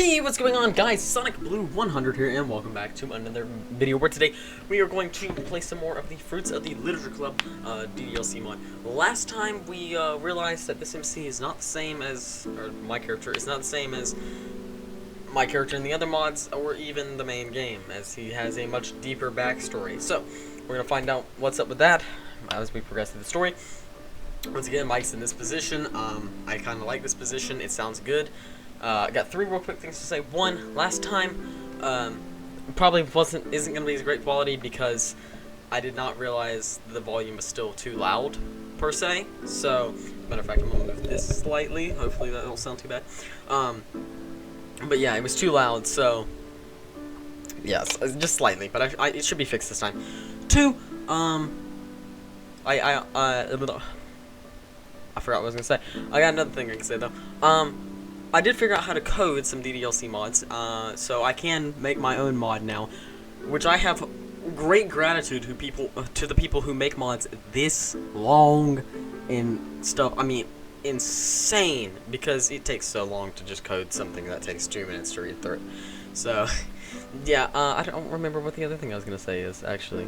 Hey, what's going on, guys? Sonic Blue 100 here, and welcome back to another video where today we are going to play some more of the Fruits of the Literature Club DDLC mod. Last time we realized that this MC is not the same as, or my character is not the same as my character in the other mods, or even the main game, as he has a much deeper backstory. So, we're going to find out what's up with that as we progress through the story. Once again, Mike's in this position. I kind of like this position. It sounds good. I got three real quick things to say. One, last time probably isn't gonna be as great quality because I did not realize the volume was still too loud per se. So, matter of fact, I'm gonna move this slightly. Hopefully that don't sound too bad. But yeah, it was too loud. So yes, just slightly, but it should be fixed this time. Two, I forgot what I was gonna say. I got another thing I can say though. I did figure out how to code some DDLC mods, so I can make my own mod now, which I have great gratitude to the people who make mods this long and stuff. I mean, insane, because it takes so long to just code something that takes 2 minutes to read through it. So, yeah, I don't remember what the other thing I was gonna say is, actually.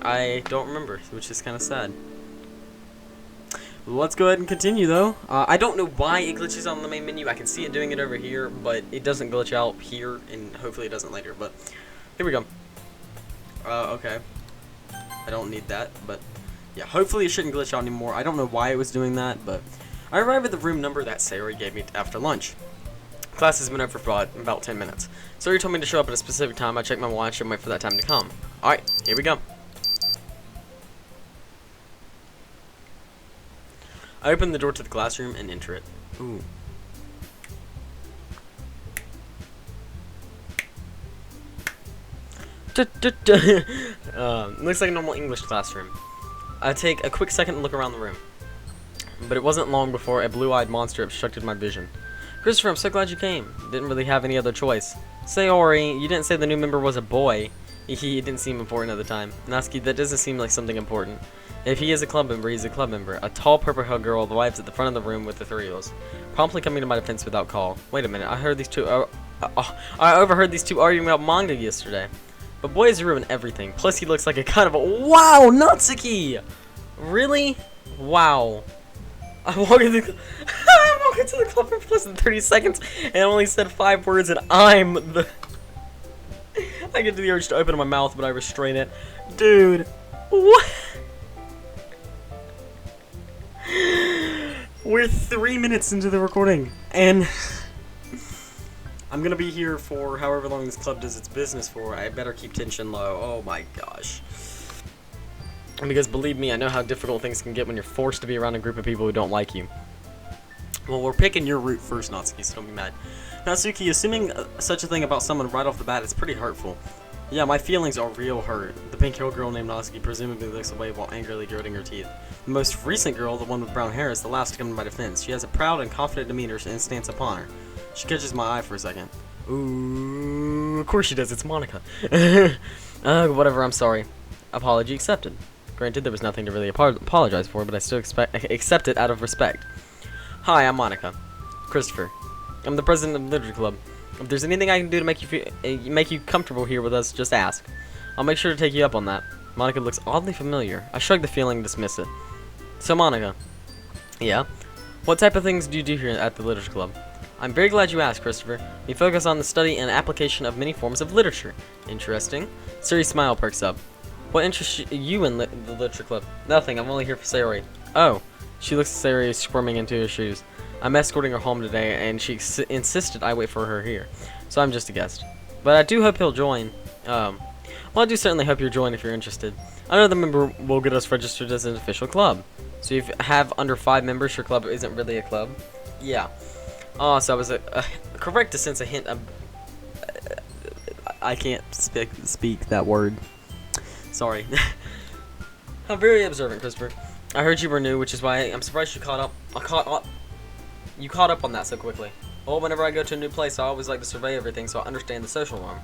I don't remember, which is kind of sad. Let's go ahead and continue, though. I don't know why it glitches on the main menu. I can see it doing it over here, but it doesn't glitch out here, and hopefully it doesn't later. But here we go. Okay. I don't need that, but yeah, hopefully it shouldn't glitch out anymore. I don't know why it was doing that, but I arrived at the room number that Sayori gave me after lunch. Class has been over for about 10 minutes. Sayori told me to show up at a specific time. I checked my watch and wait for that time to come. Alright, here we go. I open the door to the classroom and enter it. Ooh. Looks like a normal English classroom. I take a quick second to look around the room. But it wasn't long before a blue-eyed monster obstructed my vision. Christopher, I'm so glad you came. Didn't really have any other choice. Sayori, you didn't say the new member was a boy. He didn't seem important at the time. Natsuki, that doesn't seem like something important. If he is a club member, he's a club member. A tall, purple-haired girl arrives at the front of the room with the three of us, promptly coming to my defense without call. Wait a minute, I heard these two. I overheard these two arguing about manga yesterday. But boys ruin everything. Plus, he looks like a kind of a wow, Natsuki. Really? Wow. I walk into the club for less than 30 seconds and only said 5 words, and I'm the. I get to the urge to open my mouth, but I restrain it. Dude, what? We're 3 minutes into the recording, and I'm gonna be here for however long this club does its business for. I better keep tension low. Oh my gosh. Because believe me, I know how difficult things can get when you're forced to be around a group of people who don't like you. Well, we're picking your route first, Natsuki, so don't be mad. Natsuki, assuming such a thing about someone right off the bat is pretty hurtful. Yeah, my feelings are real hurt. The pink-haired girl named Natsuki presumably looks away while angrily gritting her teeth. The most recent girl, the one with brown hair, is the last to come to my defense. She has a proud and confident demeanor and stance upon her. She catches my eye for a second. Ooh, of course she does. It's Monica. Whatever, I'm sorry. Apology accepted. Granted, there was nothing to really apologize for, but I still accept it out of respect. Hi, I'm Monica. Christopher. I'm the president of the Literature Club. If there's anything I can do to make you comfortable here with us, just ask. I'll make sure to take you up on that. Monica looks oddly familiar. I shrug the feeling and dismiss it. So, Monica. Yeah? What type of things do you do here at the Literature Club? I'm very glad you asked, Christopher. We focus on the study and application of many forms of literature. Interesting. Sayori's smile perks up. What interests you in the Literature Club? Nothing. I'm only here for Sayori. Oh. She looks at Sayori squirming into her shoes. I'm escorting her home today, and she insisted I wait for her here. So I'm just a guest. But I do hope he'll join. Well, I do certainly hope you'll join if you're interested. Another member will get us registered as an official club. So if you have under 5 members, your club isn't really a club. Yeah. Oh, so I was correct to sense a hint of... I can't speak that word. Sorry. I'm very observant, Christopher. I heard you were new, which is why I'm surprised you caught up. You caught up on that so quickly. Well, whenever I go to a new place, I always like to survey everything so I understand the social norm.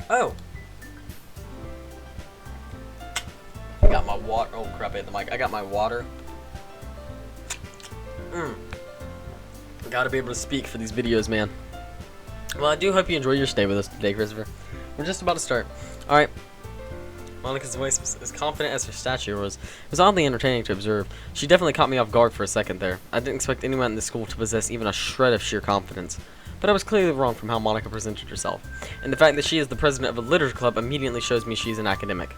Oh. I got my water. Oh crap! I hit the mic. I got my water. Gotta be able to speak for these videos, man. Well, I do hope you enjoy your stay with us today, Christopher. We're just about to start. Alright. Monica's voice was as confident as her stature was oddly entertaining to observe. She definitely caught me off guard for a second there. I didn't expect anyone in the school to possess even a shred of sheer confidence. But I was clearly wrong from how Monica presented herself. And the fact that she is the president of a literature club immediately shows me she's an academic.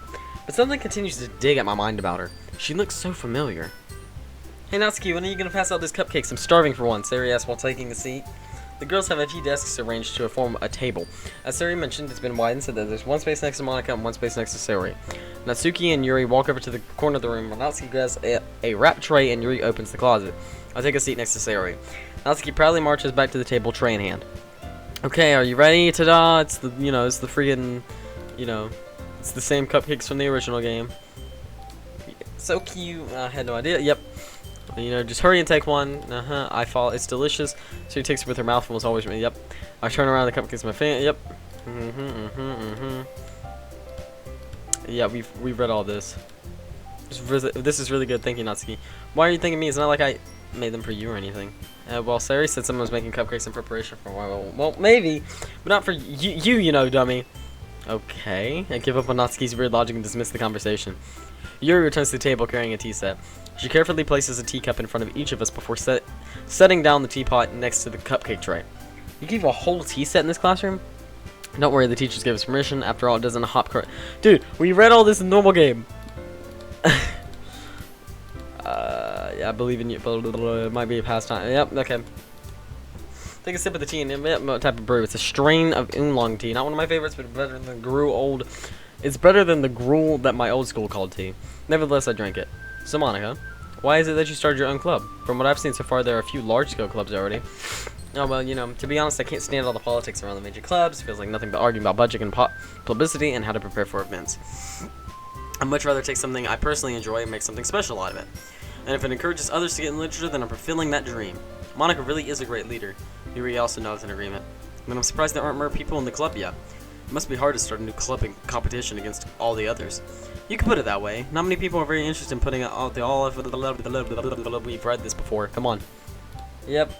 But something continues to dig at my mind about her. She looks so familiar. Hey Natsuki, when are you going to pass out those cupcakes? I'm starving for one, Sari asked while taking a seat. The girls have a few desks arranged to form a table. As Sari mentioned, it's been widened so that there's one space next to Monica and one space next to Sari. Natsuki and Yuri walk over to the corner of the room while Natsuki grabs a wrap tray and Yuri opens the closet. I take a seat next to Sari. Natsuki proudly marches back to the table, tray in hand. Okay, are you ready? Ta-da! It's the, it's the freaking, it's the same cupcakes from the original game. So cute. I had no idea. Yep. Just hurry and take one. I fall. It's delicious. So he takes it with her mouth and was always me. Yep. I turn around, the cupcakes in my fan. Yep. Yeah, we've read all this. This is really good. Thank you, Natsuki. Why are you thanking me? It's not like I made them for you or anything. Well, Sari said someone was making cupcakes in preparation for a while. Well, maybe, but not for you, dummy. Okay. I give up on Natsuki's weird logic and dismiss the conversation. Yuri returns to the table carrying a tea set. She carefully places a teacup in front of each of us before setting down the teapot next to the cupcake tray. You keep a whole tea set in this classroom? Don't worry, the teachers gave us permission. After all, it doesn't hop cart. Dude, we read all this in normal game. Yeah, I believe in you. It might be a pastime. Yep, okay. Take a sip of the tea and what type of brew. It's a strain of oolong tea. Not one of my favorites, but better than It's better than the gruel that my old school called tea. Nevertheless, I drank it. So, Monica, why is it that you started your own club? From what I've seen so far, there are a few large-scale clubs already. Oh, well, to be honest, I can't stand all the politics around the major clubs. It feels like nothing but arguing about budget and publicity and how to prepare for events. I'd much rather take something I personally enjoy and make something special out of it. And if it encourages others to get in literature, then I'm fulfilling that dream. Monica really is a great leader. Yuri also nods in agreement. But I'm surprised there aren't more people in the club yet. It must be hard to start a new club in competition against all the others. You can put it that way. Not many people are very interested in putting out the all of the we've read this before. Come on. Yep,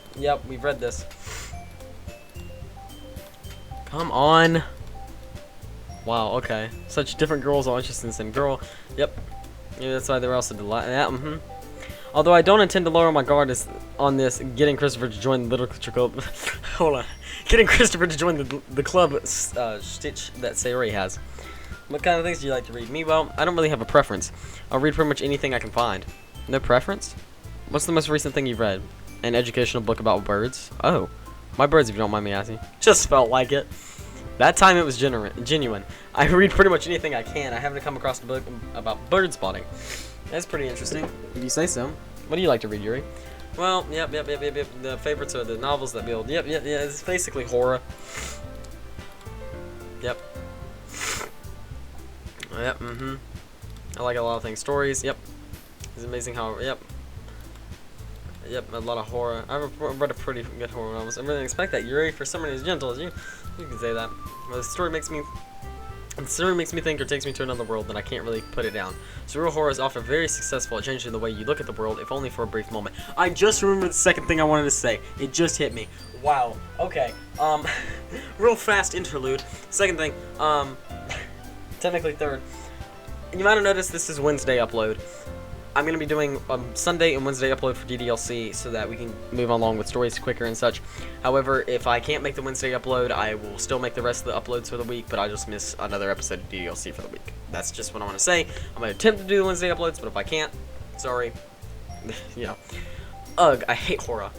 we've read this. Come on. Wow, okay. Such different girls all interested in the same girl. Yep. Maybe that's why they're also delighted. Yeah, Although I don't intend to lower my guard on this, getting Christopher to join the literature club. Hold on. Getting Christopher to join the club stitch that Sayori has. What kind of things do you like to read? Me, well, I don't really have a preference. I'll read pretty much anything I can find. No preference? What's the most recent thing you've read? An educational book about birds? Oh, my birds, if you don't mind me asking. Just felt like it. That time it was genuine. I read pretty much anything I can. I haven't come across a book about bird spotting. That's pretty interesting, if you say so. What do you like to read, Yuri? Well, yep. The favorites are the novels that build. Yep. It's basically horror. Yep. Yep. I like a lot of things. Stories. Yep. It's amazing how. Yep. A lot of horror. I've read a pretty good horror novels. I really expect that. Yuri, for someone as gentle as you, you can say that. Well, the story makes me think or takes me to another world, then I can't really put it down. Surreal horror is often very successful at changing the way you look at the world, if only for a brief moment. I just remembered the second thing I wanted to say. It just hit me. Wow. Okay. Real fast interlude. Second thing. Technically third. You might have noticed this is Wednesday upload. I'm going to be doing Sunday and Wednesday upload for DDLC so that we can move along with stories quicker and such. However, if I can't make the Wednesday upload, I will still make the rest of the uploads for the week, but I'll just miss another episode of DDLC for the week. That's just what I want to say. I'm going to attempt to do the Wednesday uploads, but if I can't, sorry. Ugh, I hate horror.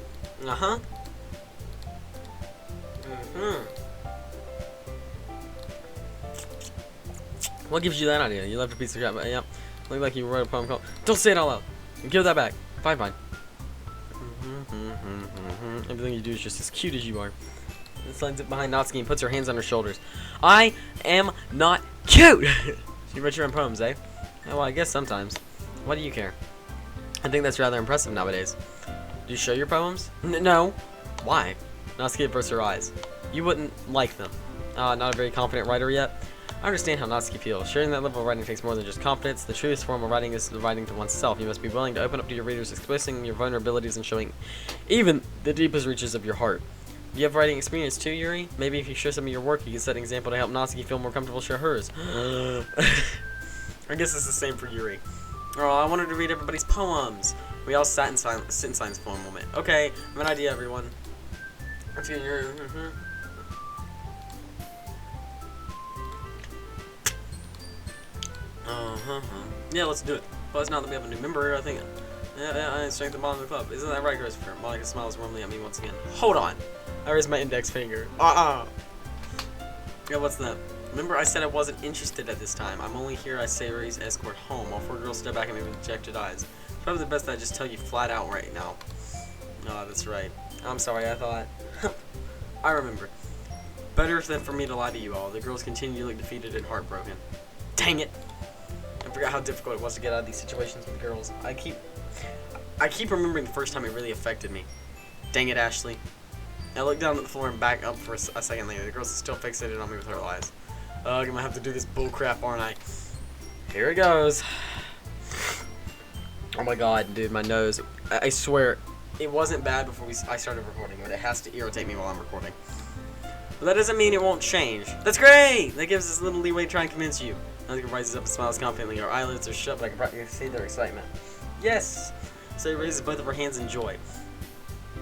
What gives you that idea? You left a piece of crap. Yep. Look like you wrote a poem called. Don't say it out loud. Give that back. Fine. Everything you do is just as cute as you are. And slides it behind Natsuki and puts her hands on her shoulders. I am not cute! You write your own poems, eh? Well, I guess sometimes. Why do you care? I think that's rather impressive nowadays. Do you show your poems? No. Why? Natsuki averts her eyes. You wouldn't like them. Not a very confident writer yet? I understand how Natsuki feels. Sharing that level of writing takes more than just confidence. The truest form of writing is writing to oneself. You must be willing to open up to your readers, expressing your vulnerabilities and showing even the deepest reaches of your heart. You have writing experience too, Yuri? Maybe if you share some of your work, you can set an example to help Natsuki feel more comfortable share hers. I guess it's the same for Yuri. Oh, I wanted to read everybody's poems. We all sat in silence, sit in silence for a moment. Okay, I have an idea, everyone. Let's get your. Yeah, let's do it. Plus, now that we have a new member, I think. Yeah, I strength the bond of the club. Isn't that right, Christopher? Monica smiles warmly at me once again. Hold on. I raised my index finger. Yeah, what's that? Remember, I said I wasn't interested at this time. I'm only here as Sayori's escort home. All four girls step back at me with dejected eyes. It's probably the best that I just tell you flat out right now. Oh, that's right. I'm sorry, I thought. I remember. Better than for me to lie to you all. The girls continue to look defeated and heartbroken. Dang it! I forgot how difficult it was to get out of these situations with girls. I keep remembering the first time it really affected me. Dang it, Ashley. I looked down at the floor and back up for a second later. The girls are still fixated on me with her eyes. I'm gonna have to do this bullcrap, aren't I? Here it goes. Oh my god, dude, my nose. I swear, it wasn't bad before I started recording, but it has to irritate me while I'm recording. But that doesn't mean it won't change. That's great! That gives us a little leeway to try and convince you. Natsuki rises up and smiles confidently. Her eyelids are shut, but I can practically see their excitement. Yes! So he raises both of her hands in joy.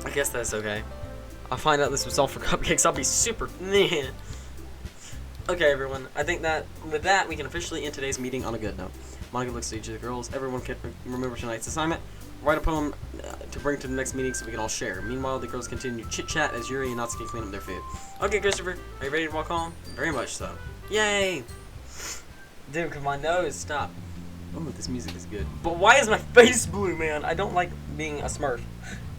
I guess that's okay. I'll find out this was all for cupcakes. I'll be super. Okay, everyone. I think that with that, we can officially end today's meeting on a good note. Monica looks at each of the girls. Everyone can remember tonight's assignment. Write a poem to bring to the next meeting so we can all share. Meanwhile, the girls continue chit-chat as Yuri and Natsuki clean up their food. Okay, Christopher, are you ready to walk home? Very much so. Yay! Dude, come on, nose, stop. Oh, this music is good. But why is my face blue, man? I don't like being a smurf.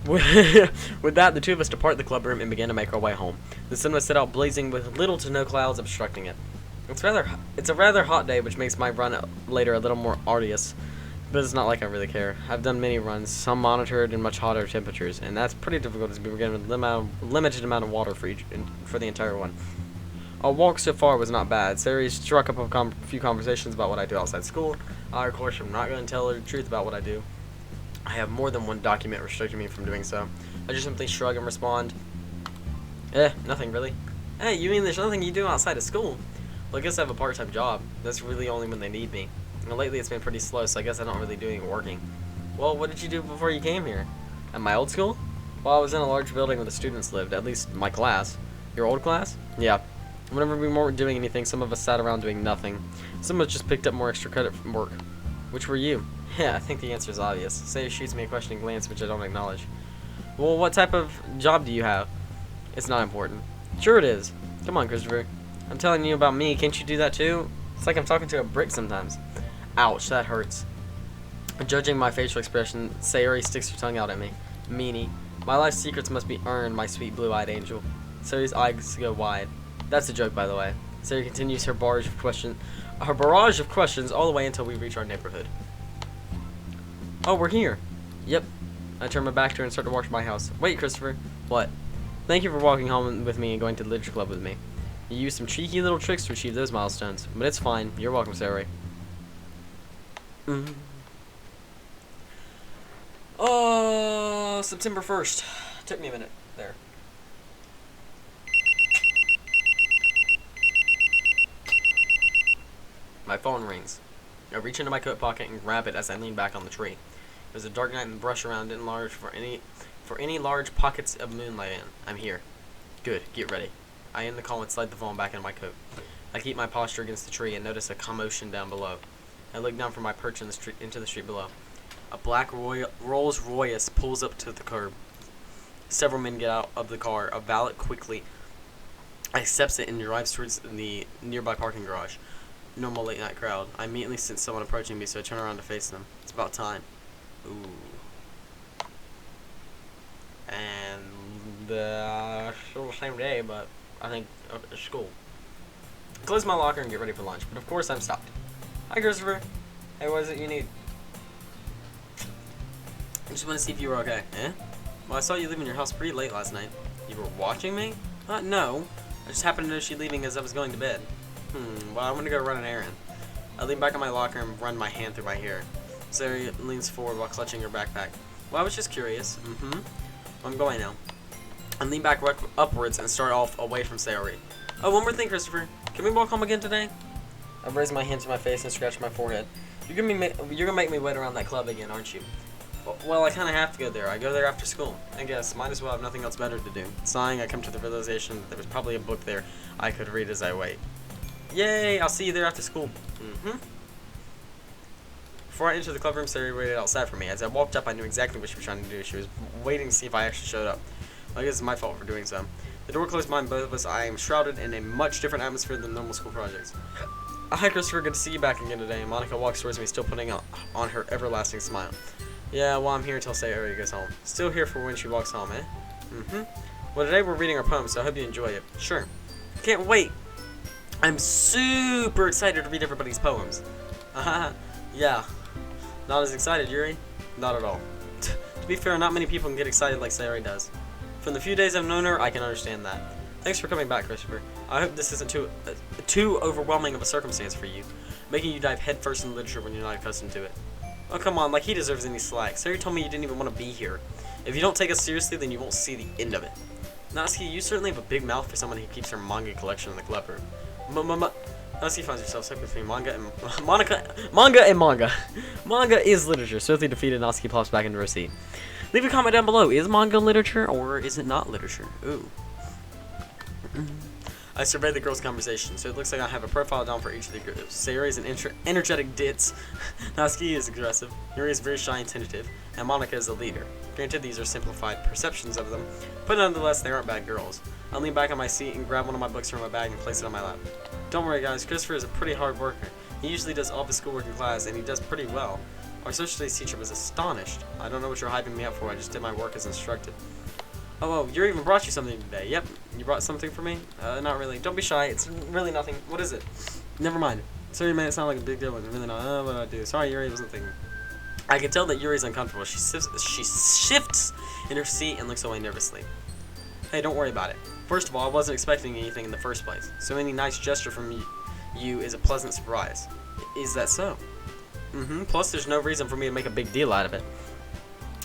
With that, the two of us depart the club room and begin to make our way home. The sun was set out blazing with little to no clouds obstructing it. It's a rather hot day, which makes my run later a little more arduous. But it's not like I really care. I've done many runs, some monitored in much hotter temperatures, and that's pretty difficult as we were given a limited amount of water for the entire one. Our walk so far was not bad. Sayori struck up a few conversations about what I do outside school. I, of course, am not going to tell her the truth about what I do. I have more than one document restricting me from doing so. I just simply shrug and respond, nothing really. Hey, you mean there's nothing you do outside of school? Well, I guess I have a part-time job. That's really only when they need me. And lately it's been pretty slow, so I guess I don't really do any working. Well, what did you do before you came here? At my old school? Well, I was in a large building where the students lived, at least my class. Your old class? Yeah. Whenever we weren't doing anything, some of us sat around doing nothing. Some of us just picked up more extra credit from work. Which were you? Yeah, I think the answer is obvious. Say shoots me a questioning glance, which I don't acknowledge. Well, what type of job do you have? It's not important. Sure it is. Come on, Christopher. I'm telling you about me. Can't you do that too? It's like I'm talking to a brick sometimes. Ouch, that hurts. Judging my facial expression, Sayori sticks her tongue out at me. Meanie. My life's secrets must be earned, my sweet blue-eyed angel. Sayori's eyes go wide. That's a joke, by the way. Sayori continues her barrage of questions all the way until we reach our neighborhood. Oh, we're here. Yep. I turn my back to her and start to walk to my house. Wait, Christopher. What? Thank you for walking home with me and going to the literature club with me. You used some cheeky little tricks to achieve those milestones, but it's fine. You're welcome, Sayori. Oh, September 1st. Took me a minute there. My phone rings. I reach into my coat pocket and grab it as I lean back on the tree. There's a dark night and the brush around didn't large for any large pockets of moonlight in. I'm here. Good. Get ready. I end the call and slide the phone back into my coat. I keep my posture against the tree and notice a commotion down below. I look down from my perch in the street into the street below. A black Rolls Royce pulls up to the curb. Several men get out of the car. A valet quickly accepts it and drives towards the nearby parking garage. Normal late night crowd. I immediately sense someone approaching me, so I turn around to face them. It's about time. Ooh. And still the same day, but I think school. I close my locker and get ready for lunch, but of course I'm stopped. Hi, Christopher. Hey, what is it you need? I just want to see if you were okay. Eh? Well, I saw you leaving your house pretty late last night. You were watching me? No. I just happened to notice you leaving as I was going to bed. Well, I'm gonna go run an errand. I lean back on my locker and run my hand through my hair. Sarah leans forward while clutching her backpack. Well, I was just curious. I'm going now. and lean back upwards and start off away from Sayori. Oh, one more thing, Christopher. Can we walk home again today? I raise my hand to my face and scratch my forehead. You're gonna make me wait around that club again, aren't you? Well, I kind of have to go there. I go there after school. I guess. Might as well have nothing else better to do. Sighing, I come to the realization that there was probably a book there I could read as I wait. Yay! I'll see you there after school. Before I entered the club room, Sayori waited outside for me. As I walked up, I knew exactly what she was trying to do. She was waiting to see if I actually showed up. I guess it's my fault for doing so. The door closed behind both of us. I am shrouded in a much different atmosphere than normal school projects. Hi, Christopher. Good to see you back again today. Monica walks towards me, still putting on her everlasting smile. Yeah, well, I'm here until Sayori goes home. Still here for when she walks home, eh? Well, today we're reading our poems, so I hope you enjoy it. Sure. Can't wait. I'm super excited to read everybody's poems. Yeah. Not as excited, Yuri? Not at all. To be fair, not many people can get excited like Sayori does. From the few days I've known her, I can understand that. Thanks for coming back, Christopher. I hope this isn't too overwhelming of a circumstance for you, making you dive headfirst in literature when you're not accustomed to it. Oh, come on, like he deserves any slack. Sayori told me you didn't even want to be here. If you don't take us seriously, then you won't see the end of it. Natsuki, you certainly have a big mouth for someone who keeps her manga collection in the club room. Natsuki finds herself stuck between manga and manga. Manga is literature. Swiftly defeated, Natsuki plops back into her seat. Leave a comment down below. Is manga literature or is it not literature? Ooh. I surveyed the girls' conversation, so it looks like I have a profile down for each of the groups. Sayori is an energetic ditz, Natsuki is aggressive, Yuri is very shy and tentative, and Monica is a leader. Granted, these are simplified perceptions of them, but nonetheless, they aren't bad girls. I lean back on my seat and grab one of my books from my bag and place it on my lap. Don't worry, guys, Christopher is a pretty hard worker. He usually does all of his schoolwork in class, and he does pretty well. Our social studies teacher was astonished. I don't know what you're hyping me up for, I just did my work as instructed. Oh, Yuri even brought you something today. Yep, you brought something for me? Not really. Don't be shy. It's really nothing. What is it? Never mind. Sorry, man. It sounded like a big deal, but it's really not. What do I do? Sorry, Yuri wasn't thinking. I can tell that Yuri's uncomfortable. She shifts in her seat and looks away nervously. Hey, don't worry about it. First of all, I wasn't expecting anything in the first place, so any nice gesture from you is a pleasant surprise. Is that so? Plus, there's no reason for me to make a big deal out of it.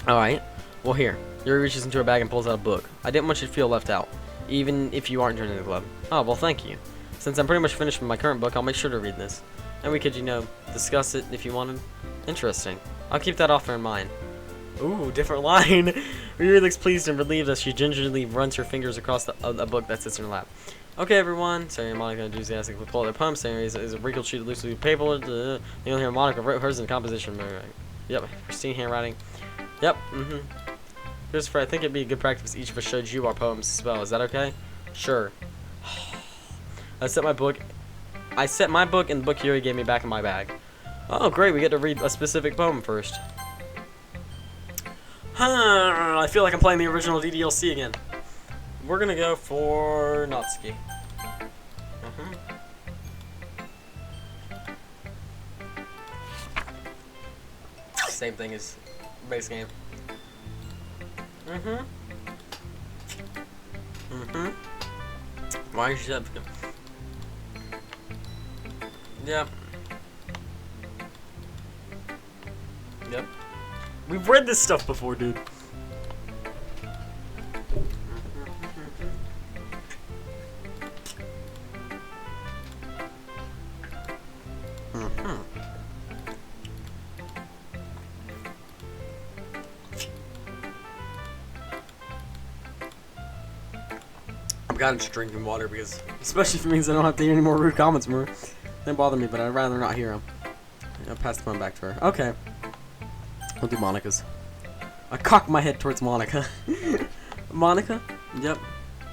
Alright. Well, here. Yuri reaches into her bag and pulls out a book. I didn't want you to feel left out, even if you aren't joining the club. Oh, well, thank you. Since I'm pretty much finished with my current book, I'll make sure to read this. And we could, discuss it if you wanted. Interesting. I'll keep that offer in mind. Ooh, different line. Yuri looks pleased and relieved as she gingerly runs her fingers across the book that sits in her lap. Okay, everyone. Sayori and Monica enthusiastically pull out their poem. Sayori is a wrinkled sheet of loosely paper. You don't hear Monica wrote hers in composition. Yep, pristine handwriting. Yep, Christopher, I think it'd be a good practice if each of us showed you our poems as well. Is that okay? Sure. I set my book and the book Yuri gave me back in my bag. Oh, great. We get to read a specific poem first. I feel like I'm playing the original DDLC again. We're going to go for Natsuki. Same thing as base game. Why is that? Yep. We've read this stuff before, dude. I'm just drinking water because, especially if it means I don't have to hear any more rude comments from her. They bother me, but I'd rather not hear them. I'll pass the phone back to her. Okay. We'll do Monica's. I cock my head towards Monica. Monica? Yep.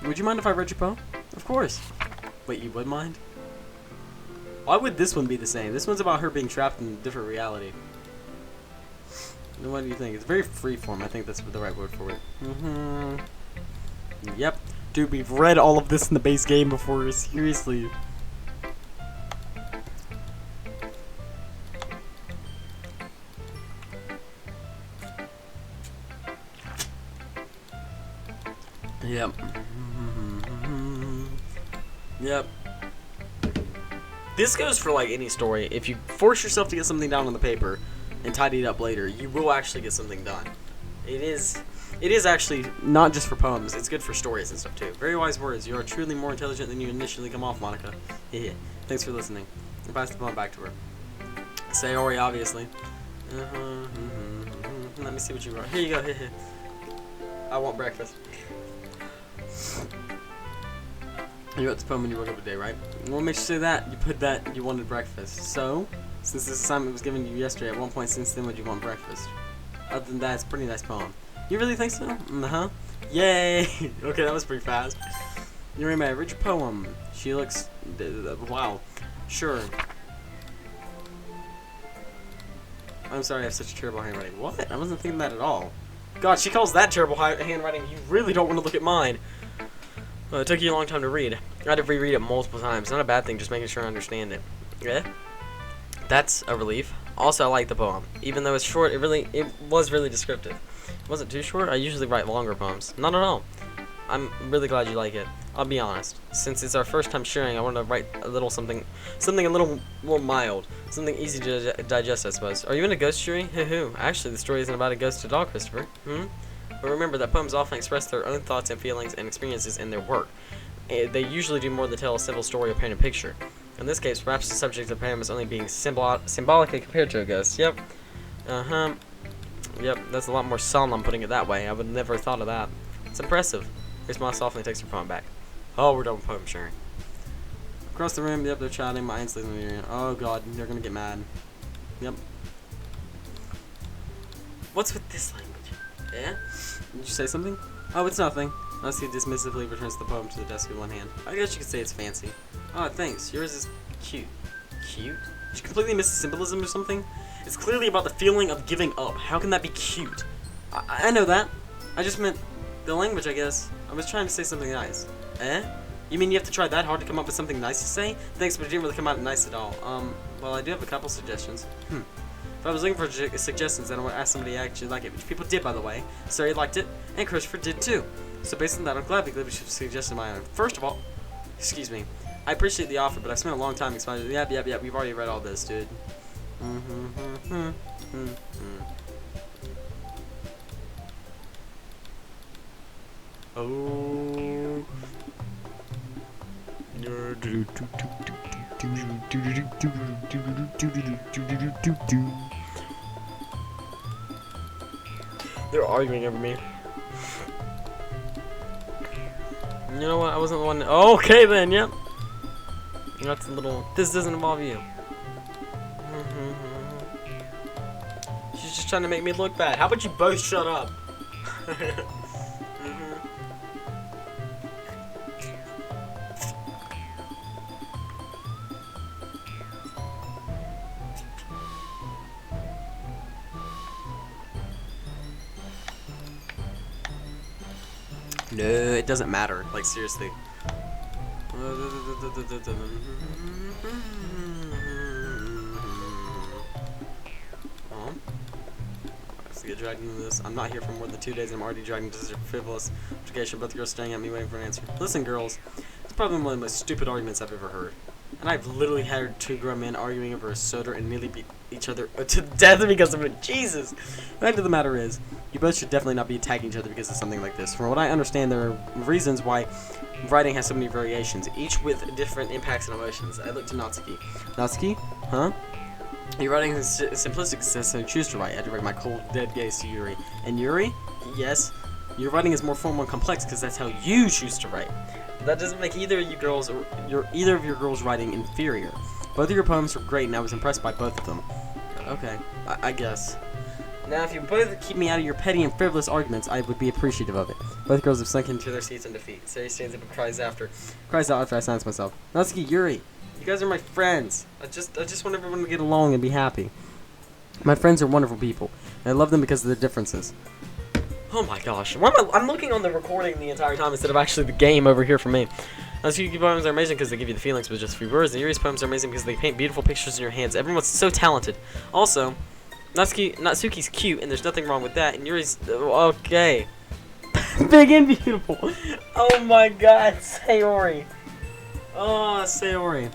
Would you mind if I read your poem? Of course. Wait, you would mind? Why would this one be the same? This one's about her being trapped in a different reality. What do you think? It's very freeform. I think that's the right word for it. Yep. Dude, we've read all of this in the base game before. Seriously. Yep. Yep. This goes for like any story. If you force yourself to get something down on the paper and tidy it up later, you will actually get something done. It is It is actually not just for poems, it's good for stories and stuff too. Very wise words. You are truly more intelligent than you initially come off, Monica. Yeah. Thanks for listening. I'll pass the poem back to her. Sayori, obviously. Let me see what you wrote. Here you go. I want breakfast. You wrote the poem when you woke up today, right? What makes you say that? You put that you wanted breakfast. So, since this assignment was given to you yesterday, at one point since then would you want breakfast? Other than that, it's a pretty nice poem. You really think so? Uh-huh. Yay! Okay, that was pretty fast. Yuri, may I read your poem? She looks... wow. Sure. I'm sorry I have such terrible handwriting. What? I wasn't thinking that at all. God, she calls that terrible handwriting. You really don't want to look at mine. Well, it took you a long time to read. I had to reread it multiple times. Not a bad thing, just making sure I understand it. Yeah? That's a relief. Also, I like the poem. Even though it's short, it was really descriptive. It wasn't too short. I usually write longer poems. Not at all. I'm really glad you like it. I'll be honest. Since it's our first time sharing, I want to write a little something a little more mild. Something easy to digest, I suppose. Are you in a ghost story? Hoo-hoo. Actually, the story isn't about a ghost at all, Christopher. But remember that poems often express their own thoughts and feelings and experiences in their work. They usually do more than tell a simple story or paint a picture. In this case, perhaps the subject of the poem is only being symbolically compared to a ghost. Yep. Yep, that's a lot more solemn putting it that way. I would never have thought of that. It's impressive. Grace Moss softly takes her poem back. Oh, we're done with poem sharing. Across the room, yep, they're chatting. My aunt's leaving me. Oh god, they're gonna get mad. Yep. What's with this language? Yeah? Did you say something? Oh, it's nothing. Natsuki dismissively returns the poem to the desk with one hand. I guess you could say it's fancy. Oh, thanks. Yours is cute. Cute? Did you completely miss the symbolism or something? It's clearly about the feeling of giving up. How can that be cute? I know that. I just meant the language, I guess. I was trying to say something nice. Eh? You mean you have to try that hard to come up with something nice to say? Thanks, but it didn't really come out nice at all. Well, I do have a couple suggestions. If I was looking for suggestions, then I would ask somebody to actually like it, which people did, by the way. Sari liked it, and Christopher did too. So based on that, I'm glad we suggested my own. First of all, excuse me, I appreciate the offer, but I spent a long time explaining. Yep, we've already read all this, dude. Oh. They're arguing over me. You know what? I wasn't the one. Okay then, yep. That's a little. This doesn't involve you. She's just trying to make me look bad. How about you both shut up? No, it doesn't matter. Like, seriously. Get dragged into this. I'm not here for more than 2 days and I'm already dragged into this frivolous altercation. Both girls staring at me waiting for an answer. Listen, girls, it's probably one of the most stupid arguments I've ever heard. And I've literally had two grown men arguing over a soda and nearly beat each other to death because of it. Jesus! The fact of the matter is, you both should definitely not be attacking each other because of something like this. From what I understand, there are reasons why writing has so many variations, each with different impacts and emotions. I look to Natsuki. Natsuki? Huh? Your writing is simplistic, so choose to write. I direct my cold, dead gaze to Yuri. And Yuri? Yes? Your writing is more formal and complex because that's how you choose to write. But that doesn't make either of you girls or either of your girls' writing inferior. Both of your poems were great, and I was impressed by both of them. Okay, I guess. Now, if you both keep me out of your petty and frivolous arguments, I would be appreciative of it. Both girls have sunk into their seats in defeat. Sari stands up and cries out after I silence myself. Natsuki, Yuri, you guys are my friends. I just want everyone to get along and be happy. My friends are wonderful people, and I love them because of their differences. Oh my gosh. I'm looking on the recording the entire time instead of actually the game over here for me. Natsuki's poems are amazing because they give you the feelings with just a few words. And Yuri's poems are amazing because they paint beautiful pictures in your hands. Everyone's so talented. Also, Natsuki's cute, and there's nothing wrong with that. And Yuri's okay. Big and beautiful. Oh my god, Sayori. Oh, Sayori.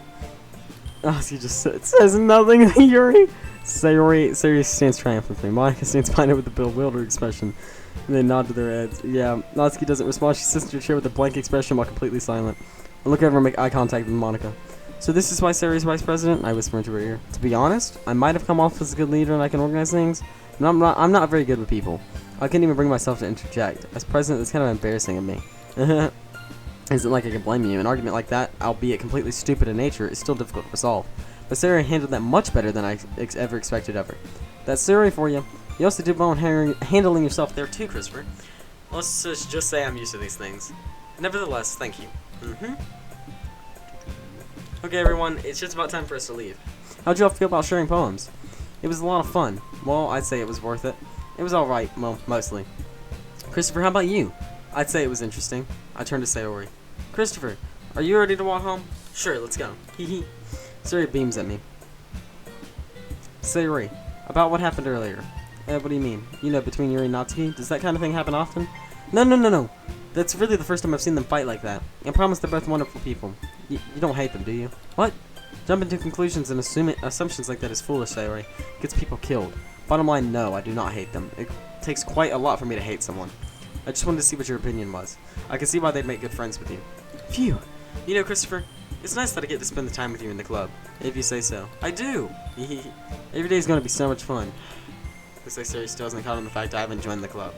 Natsuki just says nothing. Yuri. Sayori stands triumphantly. Monica stands behind her with a bewildered expression. And they nod to their heads. Yeah, Natsuki doesn't respond. She sits in her chair with a blank expression while completely silent. I look over and make eye contact with Monica. So this is why Sayori's vice president? I whisper into her ear. To be honest, I might have come off as a good leader and I can organize things, but I'm not very good with people. I couldn't even bring myself to interject. As president, it's kind of embarrassing of me. Isn't like I can blame you. An argument like that, albeit completely stupid in nature, is still difficult to resolve. But Sayori handled that much better than I ever expected of her. That's Sayori for you. You also did well in handling yourself there too, Christopher. Let's just say I'm used to these things. Nevertheless, thank you. Okay, everyone, it's just about time for us to leave. How'd you all feel about sharing poems? It was a lot of fun. Well, I'd say it was worth it. It was alright, well, mostly. Christopher, how about you? I'd say it was interesting. I turned to Sayori. Christopher, are you ready to walk home? Sure, let's go. Hee. Sayori beams at me. Sayori, about what happened earlier. What do you mean? You know, between Yuri and Natsuki? Does that kind of thing happen often? No. That's really the first time I've seen them fight like that. I promise they're both wonderful people. You don't hate them, do you? What? Jumping to conclusions and assuming assumptions like that is foolish, Sayori. Gets people killed. Bottom line, no, I do not hate them. It takes quite a lot for me to hate someone. I just wanted to see what your opinion was. I can see why they'd make good friends with you. Phew. You know, Christopher, it's nice that I get to spend the time with you in the club. If you say so. I do! Every day is going to be so much fun. Looks like Sayori still hasn't caught on the fact I haven't joined the club.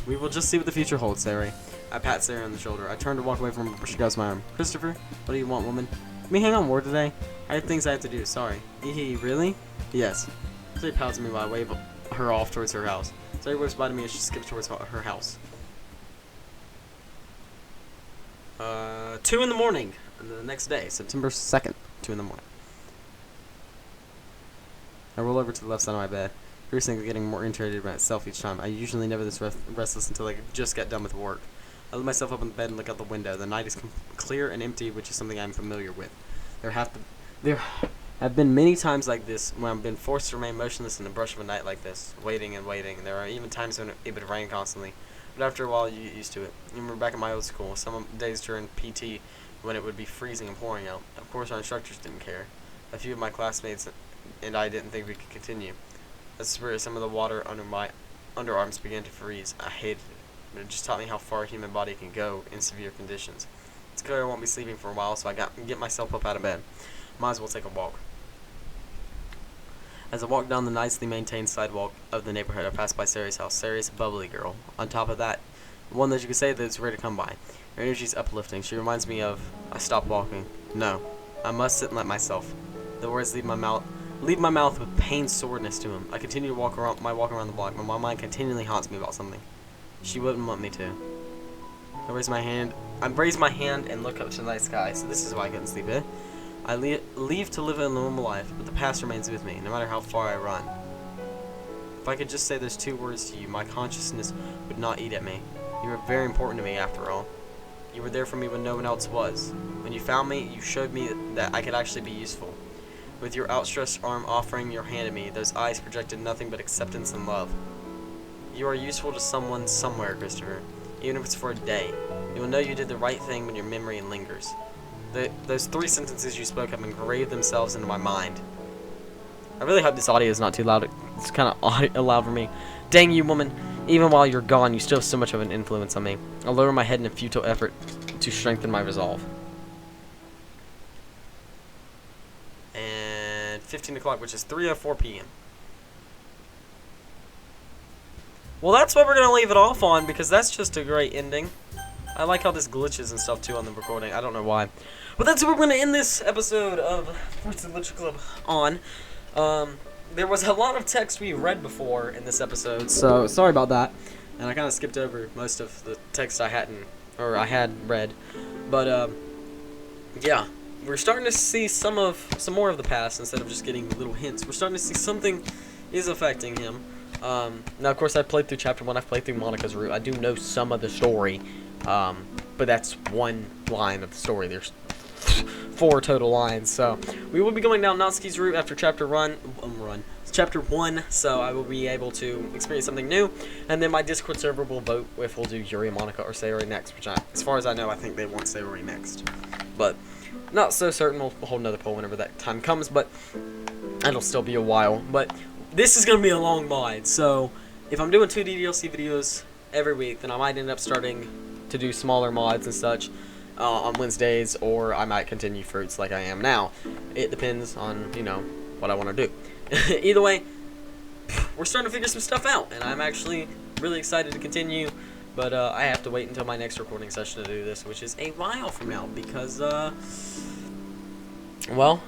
We will just see what the future holds, Sayori. I pat Sayori on the shoulder. I turn to walk away from her, but she grabs my arm. Christopher, what do you want, woman? Can we hang on more today? I have things I have to do, sorry. Really? Yes. Sayori pouts at me while I wave her off towards her house. Sayori waves by to me as she skips towards her house. 2 in the morning. The next day, September 2nd, 2 in the morning. I roll over to the left side of my bed. Everything's getting more irritated about itself each time. I usually never this restless until I just get done with work. I let myself up in bed and look out the window. The night is clear and empty, which is something I'm familiar with. There have been many times like this when I've been forced to remain motionless in the brush of a night like this, waiting and waiting. There are even times when it would rain constantly, but after a while you get used to it. I remember back at my old school, some days during PT when it would be freezing and pouring out. Of course, our instructors didn't care. A few of my classmates and I didn't think we could continue. That's where some of the water under my underarms began to freeze. I hated it, but it just taught me how far a human body can go in severe conditions. It's clear I won't be sleeping for a while, so I get myself up out of bed. Might as well take a walk. As I walk down the nicely maintained sidewalk of the neighborhood, I pass by Sayori's house. Sayori's a bubbly girl. On top of that, one that you could say that it's rare to come by. Her energy's uplifting. She reminds me of, I stopped walking. No, I must sit and let myself. The words leave my mouth with pain soreness to him. I continue to walk around the block, but my mind continually haunts me about something. She wouldn't want me to. I raise my hand and look up to the night sky. So this is why I couldn't sleep, eh? I leave to live a normal life, but the past remains with me, no matter how far I run. If I could just say those 2 words to you, my consciousness would not eat at me. You were very important to me, after all. You were there for me when no one else was. When you found me, you showed me that I could actually be useful. With your outstretched arm offering your hand to me, those eyes projected nothing but acceptance and love. You are useful to someone somewhere, Christopher. Even if it's for a day. You will know you did the right thing when your memory lingers. Those 3 sentences you spoke have engraved themselves into my mind. I really hope this audio is not too loud. It's kind of loud for me. Dang you, woman. Even while you're gone, you still have so much of an influence on me. I'll lower my head in a futile effort to strengthen my resolve. And 15 o'clock, which is 3:04 p.m. Well, that's what we're going to leave it off on, because that's just a great ending. I like how this glitches and stuff, too, on the recording. I don't know why. But that's what we're going to end this episode of Forza Literature Club on. There was a lot of text we read before in this episode, so sorry about that. And I kind of skipped over most of the text I had read. But, yeah. We're starting to see some more of the past instead of just getting little hints. We're starting to see something is affecting him. Now, of course, I played through Chapter 1. I've played through Monica's route. I do know some of the story, but that's one line of the story. There's 4 total lines, so we will be going down Natsuki's route after Chapter 1, so I will be able to experience something new, and then my Discord server will vote if we'll do Yuri, Monica, or Sayori next, which, as far as I know, I think they want Sayori next, but not so certain. We'll hold another poll whenever that time comes, but it'll still be a while, but this is gonna be a long mod. So if I'm doing 2 DDLC videos every week, then I might end up starting to do smaller mods and such on Wednesdays, or I might continue fruits like I am now. It depends on, you know, what I want to do. Either way, we're starting to figure some stuff out, and I'm actually really excited to continue, but I have to wait until my next recording session to do this, which is a while from now, because, well,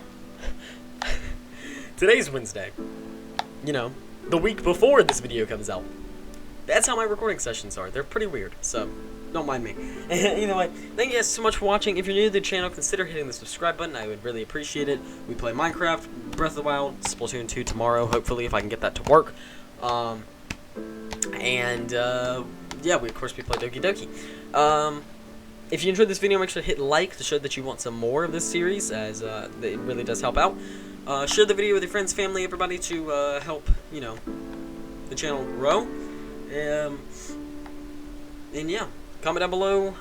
today's Wednesday. You know, the week before this video comes out. That's how my recording sessions are. They're pretty weird, so don't mind me. Either way, thank you guys so much for watching. If you're new to the channel, consider hitting the subscribe button. I would really appreciate it. We play Minecraft, Breath of the Wild, Splatoon 2 tomorrow, hopefully, if I can get that to work. Yeah, we of course play Doki Doki. If you enjoyed this video, make sure to hit like to show that you want some more of this series, as it really does help out. Share the video with your friends, family, everybody, to help, you know, the channel grow. And yeah, comment down below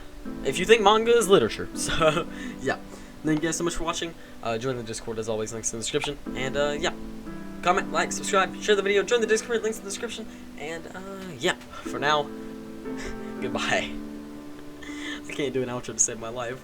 if you think manga is literature. So yeah, thank you guys so much for watching. Join the Discord as always, links in the description. And yeah, comment, like, subscribe, share the video, join the Discord, links in the description. And yeah, for now, goodbye. I can't do an outro to save my life.